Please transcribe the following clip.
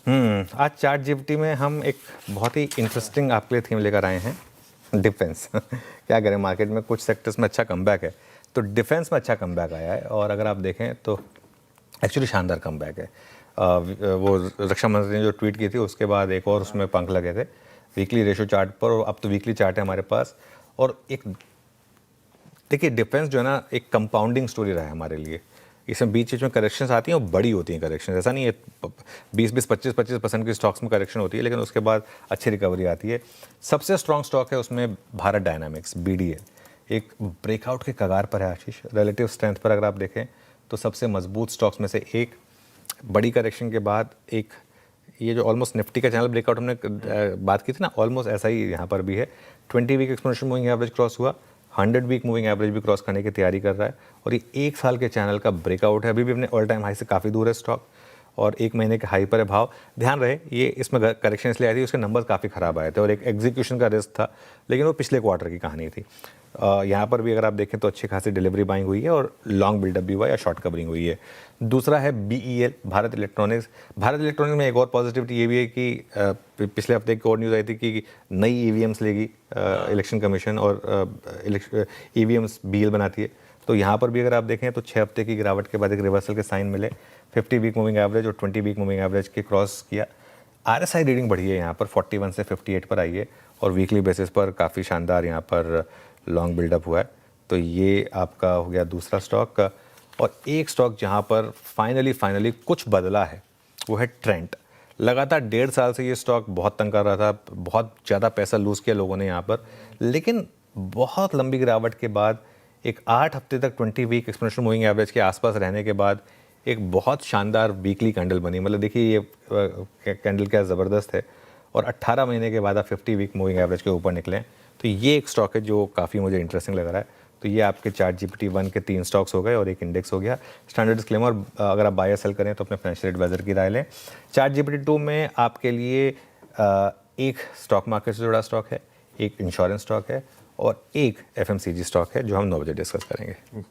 आज chat GPT में हम एक बहुत ही इंटरेस्टिंग आपके लिए थीम लेकर आए हैं, डिफेंस। क्या करें, मार्केट में कुछ सेक्टर्स में अच्छा कमबैक है, तो डिफेंस में अच्छा कमबैक आया है। और अगर आप देखें तो एक्चुअली शानदार कमबैक है। वो रक्षा मंत्री ने जो ट्वीट की थी उसके बाद एक और उसमें पंख लगे थे वीकली रेशो चार्ट पर, और अब तो वीकली चार्ट है हमारे पास। और एक देखिए, डिफेंस जो है ना, एक कंपाउंडिंग स्टोरी रहा है हमारे लिए। इसमें बीच बीच में करेक्शंस आती हैं और बड़ी होती हैं करेक्शन, ऐसा नहीं है 20-20, 25-25% की स्टॉक्स में करेक्शन होती है, लेकिन उसके बाद अच्छी रिकवरी आती है। सबसे स्ट्रॉन्ग स्टॉक है उसमें भारत डायनामिक्स, BDL, एक ब्रेकआउट के कगार पर है आशीष। रिलेटिव स्ट्रेंथ पर अगर आप देखें तो सबसे मजबूत स्टॉक्स में से एक। बड़ी करेक्शन के बाद एक ये जो ऑलमोस्ट निफ्टी का चैनल ब्रेकआउट हमने बात की थी ना, ऑलमोस्ट ऐसा ही यहाँ पर भी है। 20 week exponential moving average cross हुआ, 100 वीक मूविंग एवरेज भी क्रॉस करने की तैयारी कर रहा है, और ये एक साल के चैनल का ब्रेकआउट है। अभी भी अपने ऑल टाइम हाई से काफ़ी दूर है स्टॉक, और एक महीने के हाई पर है भाव। ध्यान रहे, ये इसमें करेक्शन इसलिए आई थी, उसके नंबर्स काफ़ी ख़राब आए थे और एक एग्जीक्यूशन का रिस्क था, लेकिन वो पिछले क्वार्टर की कहानी थी। यहाँ पर भी अगर आप देखें तो अच्छी खासी डिलीवरी बाइंग हुई है और लॉन्ग बिल्डअप भी हुआ या शॉर्ट कवरिंग हुई है। दूसरा है BEL, Bharat electronics. Bharat electronics में एक और पॉजिटिविटी ये भी है कि पिछले हफ्ते एक और न्यूज़ आई थी कि नई EVMs लेगी इलेक्शन कमीशन, और EVMs BEL बनाती है। तो यहाँ पर भी अगर आप देखें तो 6 हफ्ते की गिरावट के बाद एक रिवर्सल के साइन मिले। 50 वीक मूविंग एवरेज और 20 वीक मूविंग एवरेज के क्रॉस किया। RSI रीडिंग बढ़ी है यहाँ पर, 41 से 58 पर आई है, और वीकली बेसिस पर काफ़ी शानदार यहाँ पर लॉन्ग बिल्डअप हुआ है। तो ये आपका हो गया दूसरा स्टॉक। और एक स्टॉक जहाँ पर फाइनली कुछ बदला है वो है ट्रेंट। लगातार 1.5 साल से ये स्टॉक बहुत तंग कर रहा था, बहुत ज़्यादा पैसा लूज़ किया लोगों ने यहाँ पर, लेकिन बहुत लंबी गिरावट के बाद एक 8 हफ्ते तक 20 वीक एक्सपोनेंशियल मूविंग एवरेज के आसपास रहने के बाद एक बहुत शानदार वीकली कैंडल बनी। मतलब देखिए ये कैंडल क्या ज़बरदस्त है, और 18 महीने के बाद आप 50 वीक मूविंग एवरेज के ऊपर निकलें, तो ये एक स्टॉक है जो काफ़ी मुझे इंटरेस्टिंग लग रहा है। तो ये आपके चैट जीपीटी 1 के 3 स्टॉक्स हो गए और एक इंडेक्स हो गया। स्टैंडर्ड डिस्क्लेमर, अगर आप बाय या सेल करें तो अपने फाइनेंशियल एडवाइजर की राय लें। चैट जीपीटी 2 में आपके लिए एक स्टॉक मार्केट से जुड़ा स्टॉक है, एक इंश्योरेंस स्टॉक है, और एक FMCG स्टॉक है जो हम 9 बजे डिस्कस करेंगे।